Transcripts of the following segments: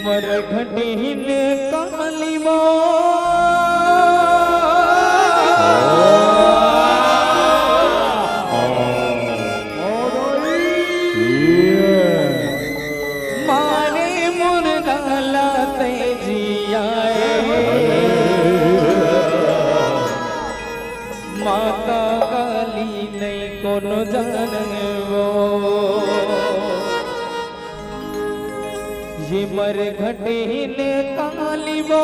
मरघटीन कालीमा मारे मुर्दाला तेजियाए माता काली नहीं कोनो जाने वो ये मरघटीन कालीमा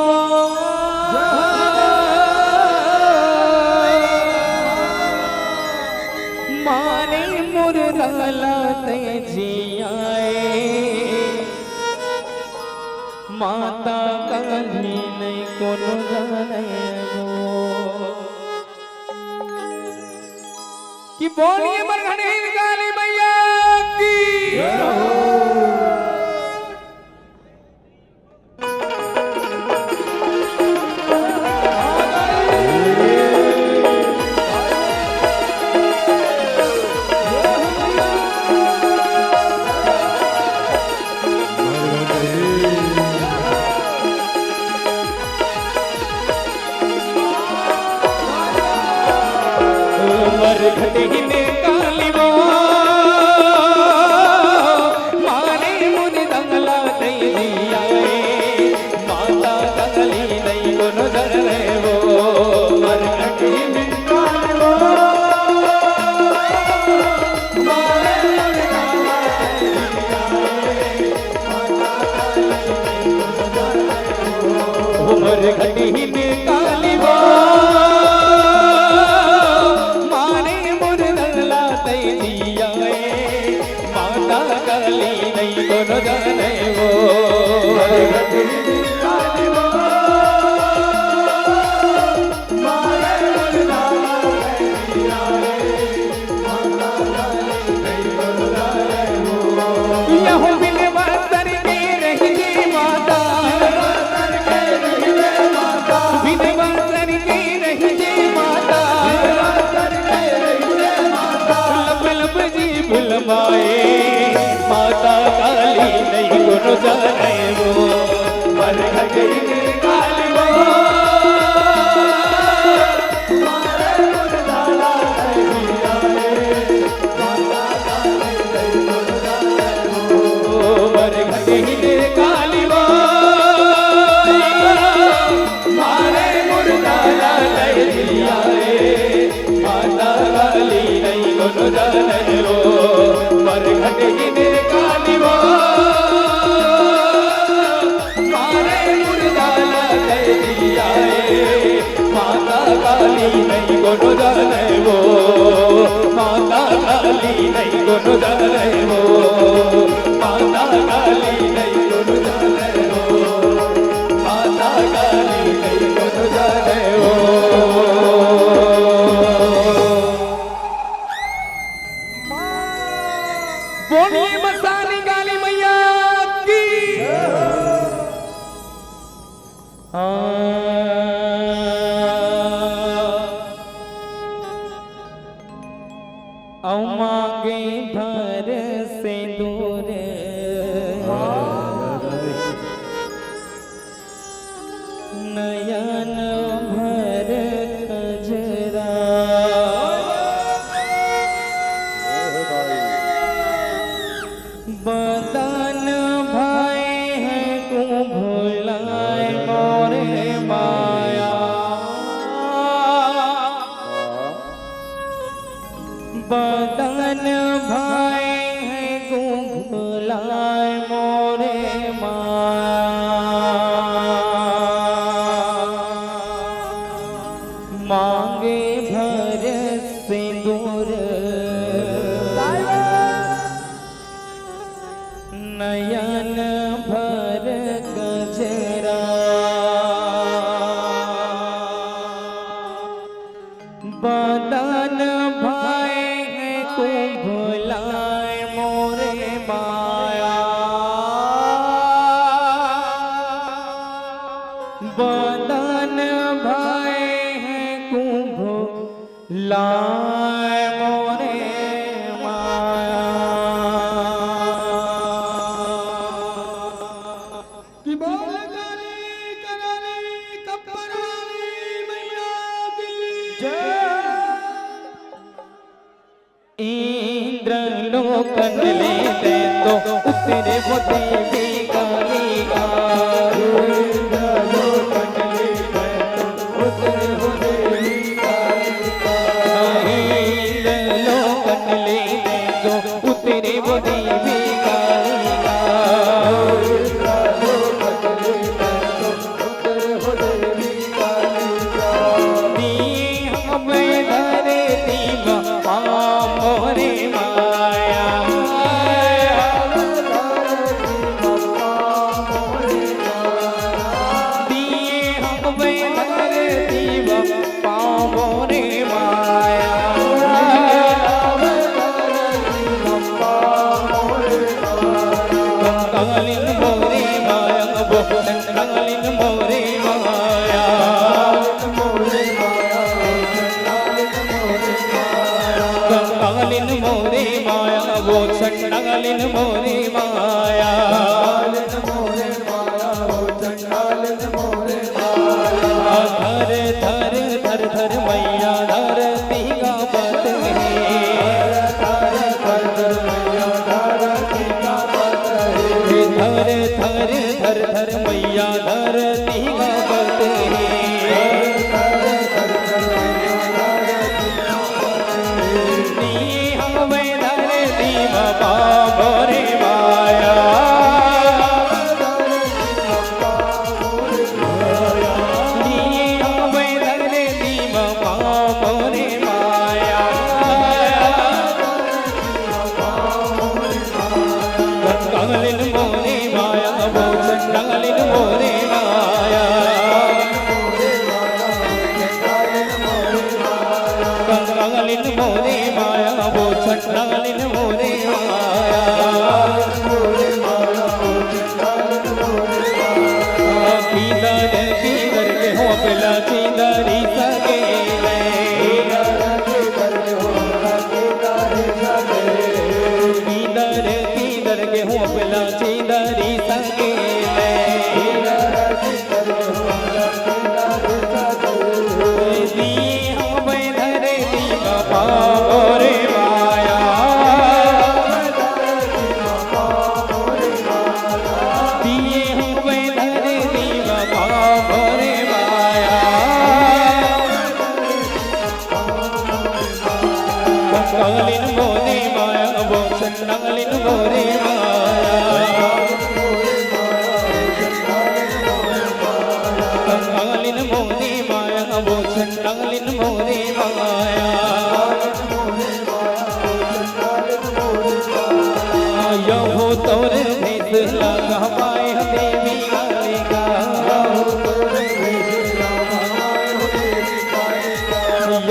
मारे मुर्दाला तेजियाए माता काली नहीं कोनो जाने वो कि बोलिए मरघटीन काली मैया की मरघटीन कालीमा मारे मुर्दाला तेजियाए माता काली नहीं कोनो जाने वो मरघटीन कालीमा मारे मुर्दाला तेजियाए मरघटीन कालीमा काली नहीं कोनो जाने वो मरघटीन कालीमा मारे मुर्दाला तेजियाए माता काली नहीं कोनो जाने वो यहो बिनवासर के रही माता बिनवासर के रही माता लब लब जी बुलवाए माता काली नहीं कोनो जाने वो मरघटीन कालीमा मारे मुर्दाला तेजियाए माता काली नहीं कोनो जाने वो मरघटीन कालीमा मारे मुर्दाला तेजियाए माता काली नहीं कोनो जाने वो मरघटीन कालीमा मारे मुर्दाला तेजियाए माता काली नहीं कोनो जाने वो माता काली नहीं कोनो जाने वो माता काली नहीं कोनो जाने वो माता काली नहीं कोनो जाने वो बोलिए मस्तानी काली मैया की मांगे भर से दूर नयन भर कजरा बदन भाई है तू भुलाए मोरे माया बदन भाई है तू भुलाए मोरे माया मांगे भर सिंदूर नयन भर गजरा बदन भाई है तू भुलाए मोरे माया बदन भाई है तू भुलाए मोरे माया उतरे वो देवी कालिका उतरे वो देवी कालिका दिए हमें धरती मोरे माया दिए हमें धरती मोरे माया कंगालिन मोरे माया वो कंगालिन मोरे माया कंगालिन मोरे माया वो चंडालिन मोरे माया धर धर धर धर मैया धरती का पत है धर धर धर धर मैया धरती का पत है हमें धरती बाबा मोरे माया हमें धरती बाबा मोरे माया कंगालिन मोरे माया वो चंडालिन मोरे माया कंगालिन मोरे माया वो चंडालिन मोरे माया कीदर के हो पिला चींदरी सके कीदर के हो पिला चींदरी सके मोरे माया दिए हुए धरती बाबा मोरे माया कंगालिन मोरे माया वो चंडालिन मोरे माया कंगालिन मोरे माया वो चंडालिन मोरे माया यहो तोर भेद लगा पाए देवी कालिका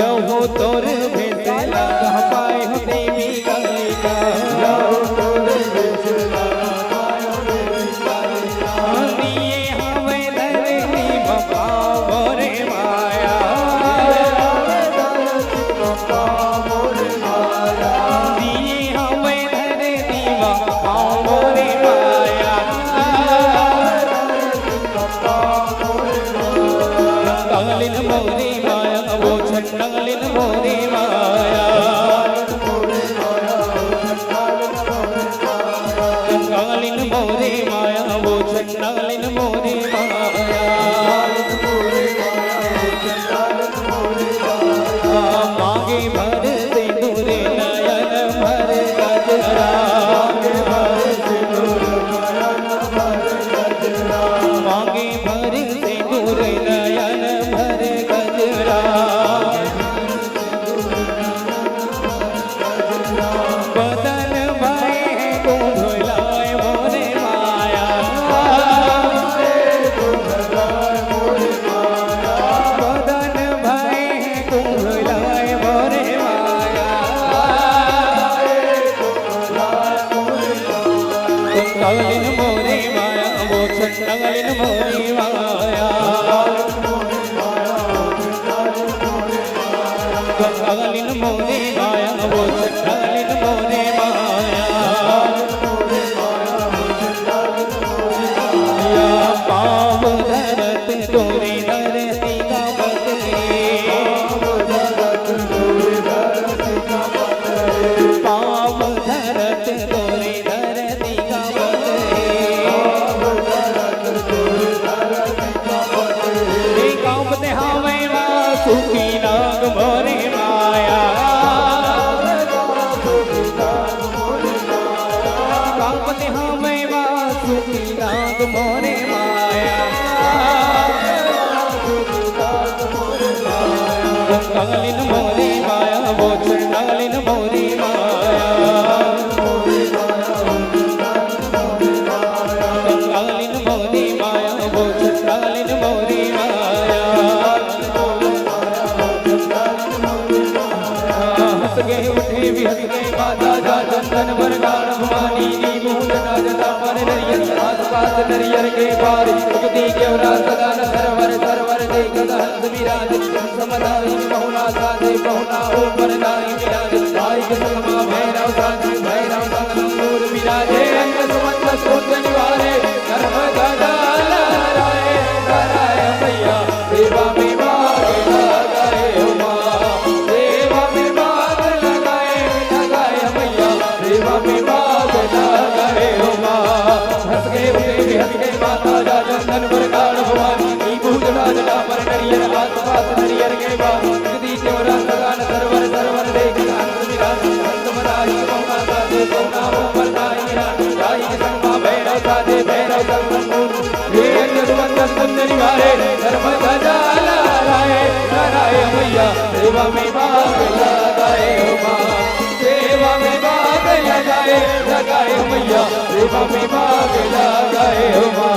यहो तोर भेद लगा पाए देवी कालिका दिए हमें धरती बाबा मोरे माया दिए हमें धरती बाबा मोरे माया कंगालिन मोरे माया वो चंडालिन मोरे माया कंगालिन मोरे माया वो चंडालिन मोरे माया मांगे भर सिंदूर नयन भर गजरा मांगे भर सिंदूर नयन भर गजरा बदन भय कुंडलाय मोरे माया बदन भय कुंडलाय मोरे माया कंगालिन मोरे माया वो चंडालिन मोरे माया कंगालिन मोरे माया वो चंडालिन मोरे माया पाव धरत तोरे धरती का पत पाव धरत तोरे धरती का मोरे माया कंगालिन मोरी माया वो चंडालिन मोरी माया कंगालिन मोरी माया वो चंडालिन मोरी माया हंस गए उठे भी हंस गए माता जा चंदन वरगान भवानी नी मुंड राजता पर नरियर आस पास नरियर के पार उगती केवरा सदा न सरवर सरवर देख हंस विराज समदाई बहुला साधे बहुला ऊपर दाई विराज दाई के समा भैरव साधे भैरव संगूर विराजे अंग सुमंत सोच निवारे कर्म गदा लहराए लहराए मैया सेवा में भाग लगाए उमा सेवा में भाग लगाए लगाए मैया सेवा में भाग लगाए उमा हंस गए उठे भी हंस गए माता जा चंदन वरगान भवानी नी भूत राजता पर नरियर आस पास नरियर के बाद जगदी केवरा सदान सरवर सरवर देख हंस विराज हंस मदाई बहुना साधे बहुना ऊपर दाई विराज दाई के संगमा भैरव साधे भैरव संगूर हे अंग सुमंत कुंज निवारे धर्म ध्वजा लहराए लहराए मैया सेवा में भाग लगाए उमा सेवा में भाग लगाए लगाए मैया सेवा में भाग लगाए उमा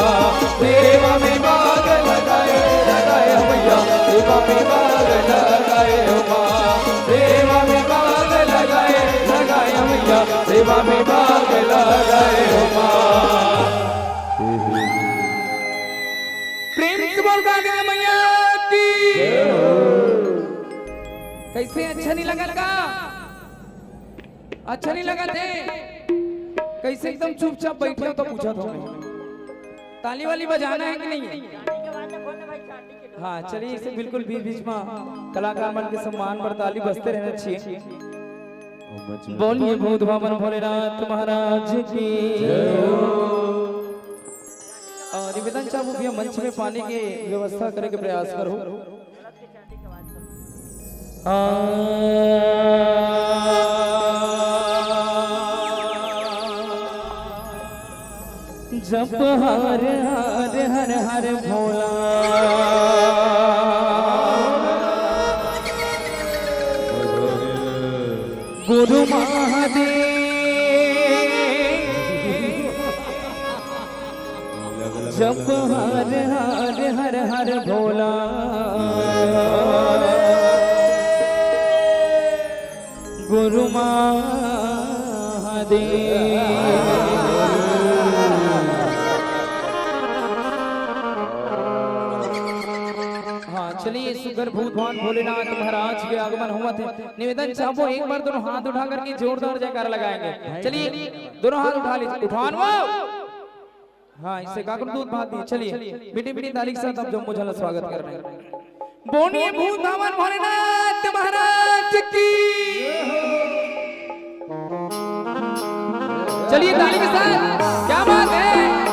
सेवा में भाग लगाए लगाए मैया सेवा में भाग लगाए उमा सेवा में भाग लगाए लगाए मैया सेवा में भाग लगाए उमा प्रेम से बोल गाने मैया की कैसे अच्छा नहीं लगा का अच्छा नहीं लगा थे कैसे एकदम चुपचाप बैठे हो तो पूछा था ताली वाली बजाना है कि नहीं है हाँ चलिए इसे बिल्कुल बीच बीच में कलाकार मन के सम्मान पर ताली बजते रहना चाहिए बोलिए भूत भवन भोलेनाथ महाराज की और निवेदन चाहूँ भैया मंच में पानी की व्यवस्था करने के प्रयास करो जप हर हर हर हर भोला गुरु महादेव जप हर हर हर हर भोला गुरु महादेव चलिए सुगर भूत भवन भोलेनाथ महाराज के आगमन हुआ थे निवेदन चाहो एक बार दोनों हाथ उठा करके जोरदार जयकार लगाएंगे चलिए दोनों हाथ उठा लीजिए उठान हाँ इससे काकुर दूध भात दी चलिए बेटी बेटी ताली के साथ हम जम्मू झला स्वागत कर रहे हैं बोलिए भूत भवन भोलेनाथ महाराज की चलिए ताली के साथ क्या बात है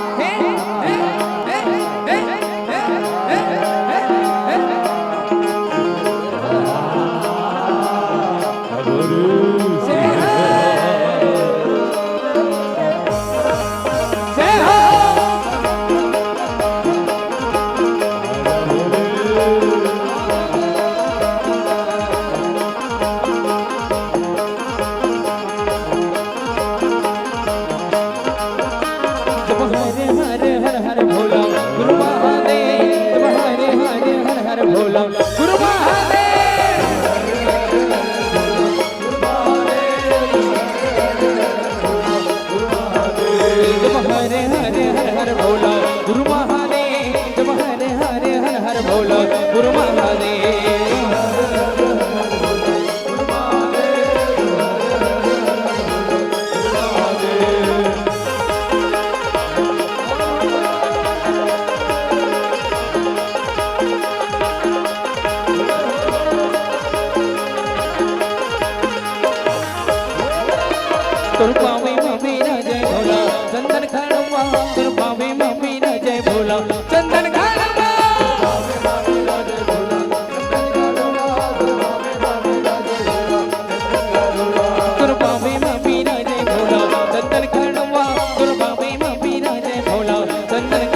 चंदन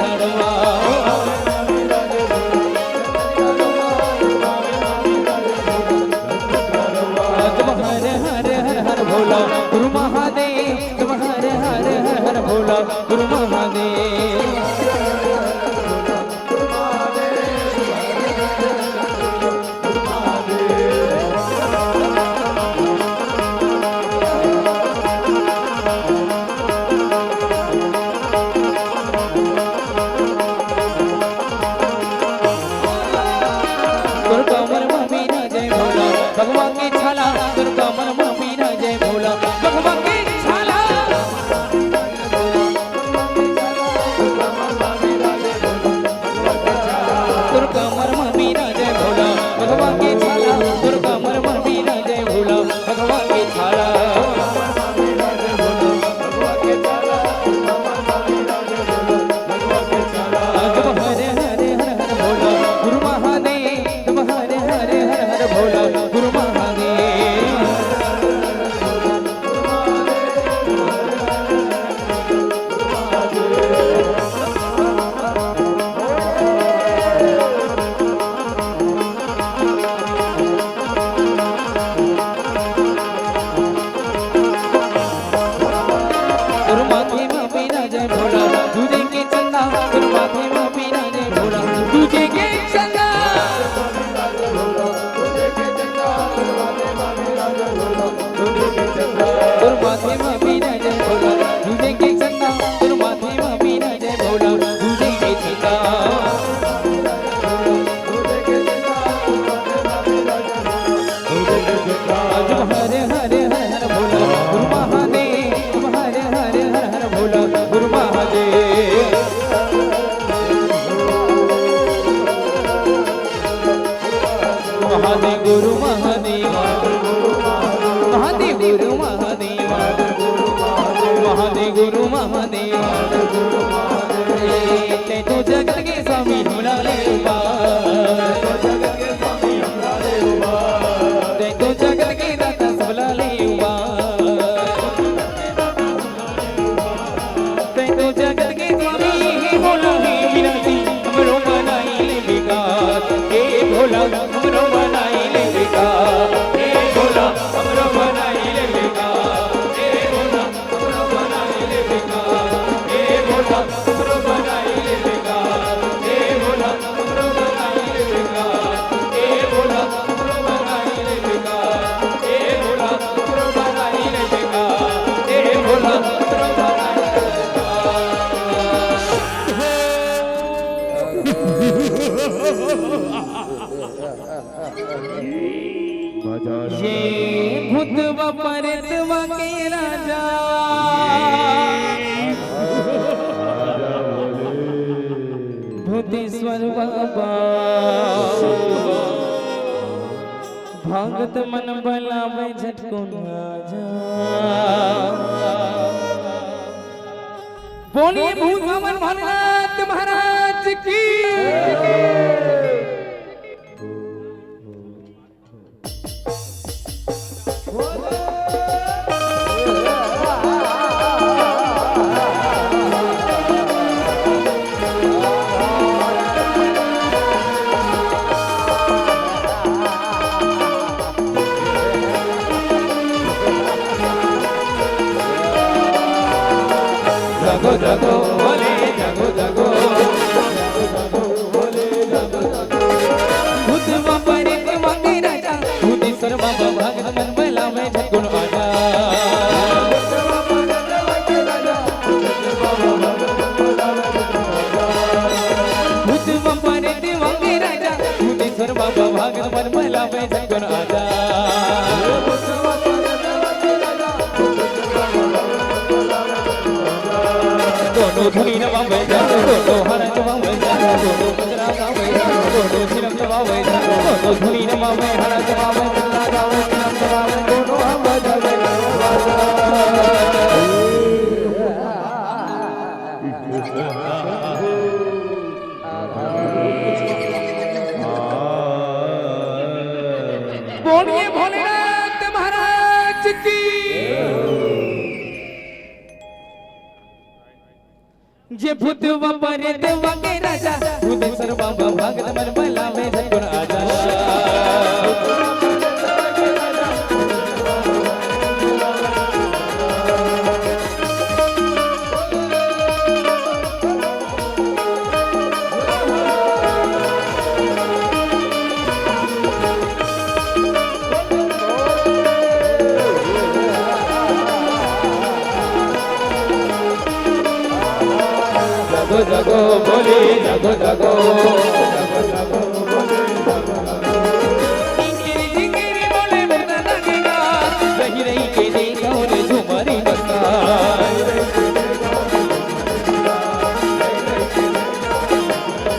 जगत के स्वामी हमरा ले उबार देखो जगत के दाता सबला ले उबार देखो जगत के स्वामी हे भोला हे विनाशी हमरो बनाई ले बिगार हे भोला हमरो बनाई ले बिगार हे भोला हमरो बनाई ले बिगार हे भोला हमरो बनाई ले बिगार हे भोला हमरो बनाई ले बिगार हे भोला हमरो बनाई ले बिगार हे भोला हमरो बनाई ले बिगार हे भोला हमरो बनाई ले बिगार हे भोला हमरो बनाई ले ये भूतवा परतवा के राजा भूतेश्वर बाबा भागत मन बलावे झटको राजा बोलिए भूत भवन भोलेनाथ महाराज की जगो जगो बोले जगो जगो भूत बापर के वांगे राजा भूतेश्वर बाबा भागत मन बला में झटकुन आजा भूत बापर के वांगे राजा भूतेश्वर बाबा भागत मन बला में झटकुन आजा दोनों धुनी नवावे दोनों हरण नवावे दोनों बजरा गावे दोनों सिरम नवावे दोनों धुनी नवावे हरण नवावे बजरा गावे सिरम नवावे दोनों हम बजावे बोलिए भोलेनाथ महाराज की ये भूतवा परतवा के राजा भूतेश्वर बाबा भागत मन बला में झटकुन आजा जगो जगो बोले जगो जगो जिंगिरी जिंगिरी बोले मेरा लगेगा रही रही के देखा उन्हें झुमारी बसा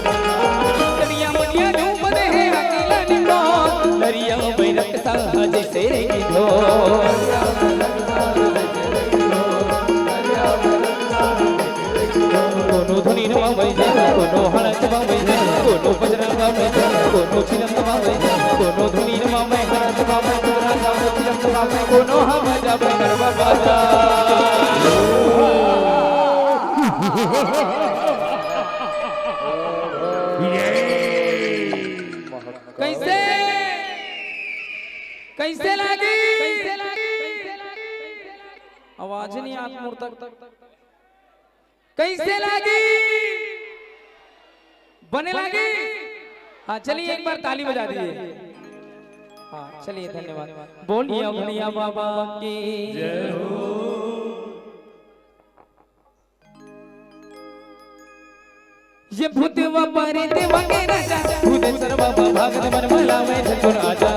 लरिया मनिया झूमते हैं अकेला निभा लरिया में रखता जैसे की ढोल कोनो धुनी नवावे कोनो हरण नवावे कोनो बजरा गावे कोनो छिलम नवावे कोनो धुनी नवावे हरण नवावे बजरा गावे छिलम नवावे कोनो हम जावे गरबा बाजा कैसे कैसे लागी आवाज नहीं आत्मूर तक कैसे लागी बने लागी हाँ चलिए एक बार ताली बजा दीजिए हाँ चलिए धन्यवाद बोलिए भैया बाबा की जय हो ये भूतवा परतवा के राजा भूतेश्वर बाबा भागत मन बला में झटकुन आजा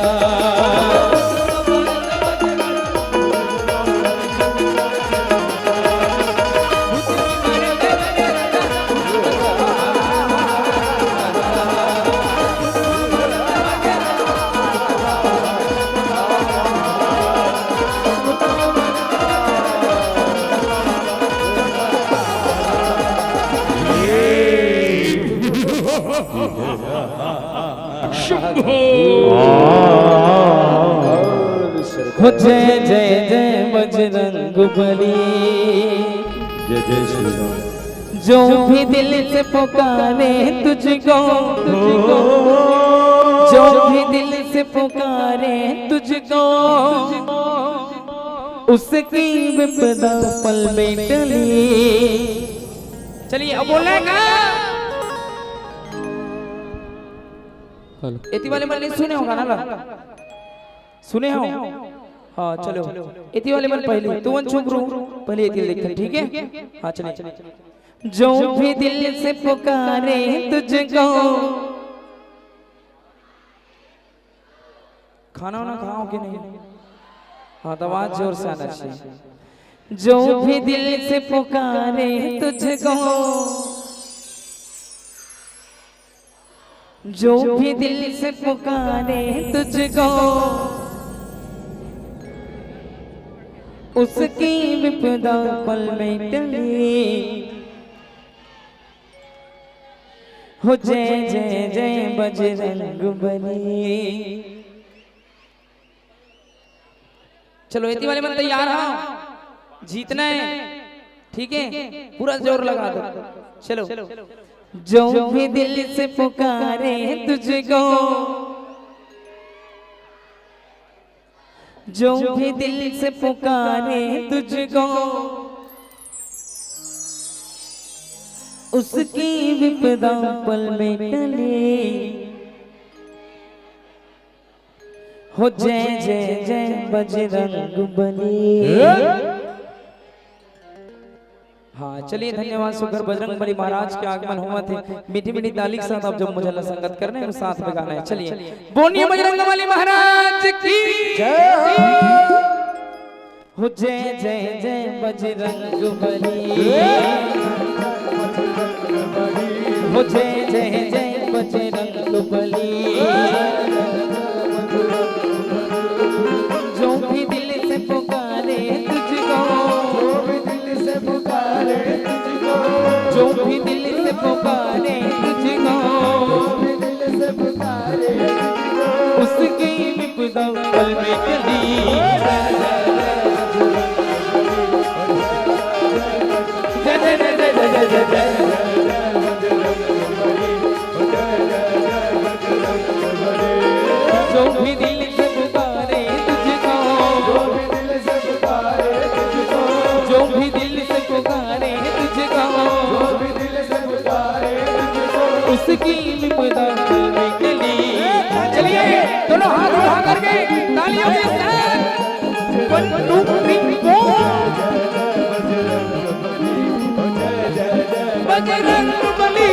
हो जय जय जय बजरंग बली, जय जय श्री राम। जो भी दिल से पुकारे तुझको, जो भी दिल से पुकारे तुझको, उसकी विपदा पल में टली। चलिए अब बोलेगा इति वाले मन नहीं सुने होगा ना, सुने हो? हाँ चलो इति वाले मन पहले तू वन चुप रू पहले इति लिख, ठीक है? हाँ चलिए। जो भी दिल से पुकारे तुझको, खाना वाना खाओ कि नहीं? हाँ तो आवाज जोर से आना चाहिए। जो भी दिल से पुकारे तुझको, जो भी दिल से पुकारे तुझको, उसकी विपदा पल में टली। हो जय जय जय बजरंग बली। चलो इति वाले मन तैयार हो? जीतना है, ठीक है? पूरा जोर लगा दो। चलो। जो भी दिल से पुकारे तुझको, जो भी दिल से पुकारे तुझको, उसकी विपदा पल में टली। हो जय जय जय बजरंग बली। हाँ चलिए धन्यवाद। सुगर बजरंग बली महाराज के आगमन हुआ थे, मीठी मीठी ताली के साथ अब जब मुझे संगत करने और साथ में गाना है। चलिए बोलिए बजरंग बली महाराज की जय। हो जय जय जय बजरंग बली, हो जय जय जय बजरंग बली। जो भी दिल से पुकारे तुझको, जो भी दिल से पुकारे तुझको, जो भी दिल से पुकारे तुझको, जो भी दिल से पुकारे तुझको, उसकी विपदा पल में टली। जय जय जय जय जय जय जय। जो भी दिल से पुकारे तुझको, जो भी दिल से पुकारे तुझको, जो भी दिल से पुकारे तुझको, जो भी दिल से पुकारे तुझको, उसकी विपदा पल में टली। चलिए दोनों हाथ उठा करके तालियों के साथ 1 2 3 4 बजरंग बली।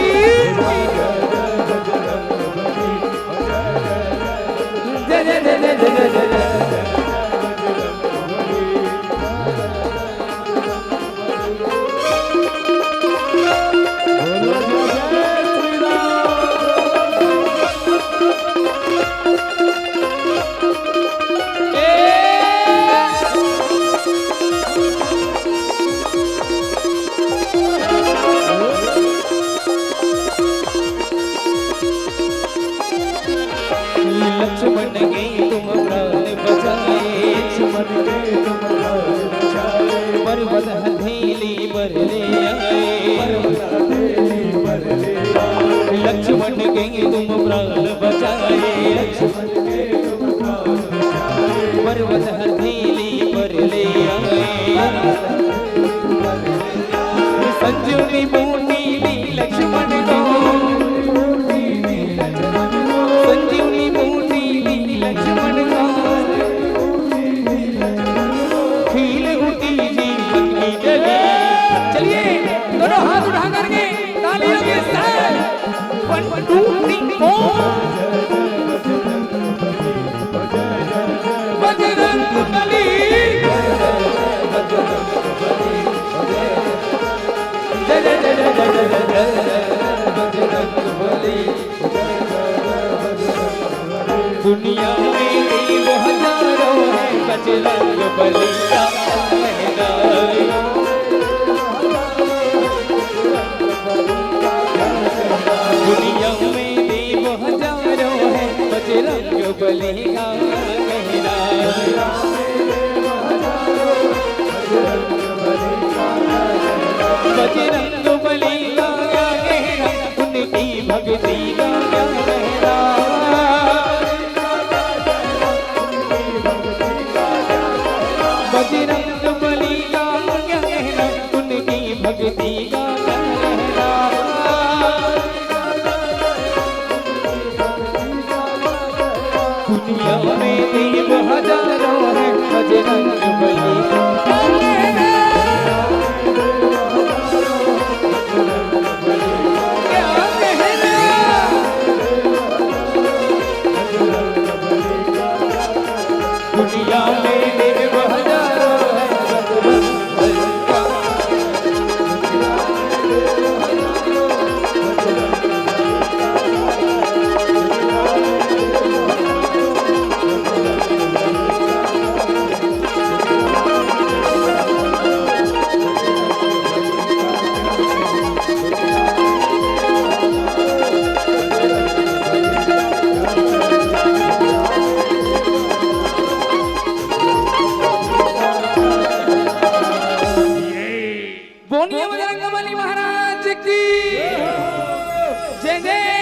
जय जय जय जय जय जय जय। लक्ष्मण के तुम प्राण बचाए, लक्ष्मण के तुम प्राण बचाए, पर्वत हथेली पर ले आए, पर्वत हथेली पर ले आए। लक्ष्मण के तुम प्राण बचाए, लक्ष्मण के तुम प्राण बचाए, पर्वत हथेली पर ले आए। संजीवनी बूटी दी लक्ष्मण को, संजीवनी बूटी दी लक्ष्मण को, खील उठी जीवन की डली। चलिए दोनों हाथ उठा करके तालियों के साथ 1 2 3 4 बजरंग बली। जय जय जय जय जय जय जय बजरंग बली। दुनिया में वो हजारों है बजरंग बली का लहराए। दुनिया में वो हजारों है दुनिया में देव हजारों हैं बजरंग बली क्या कहना दुनिया में देव हजारों हैं बजरंग बली बोलिए बजरंग बली महाराज की जय जय।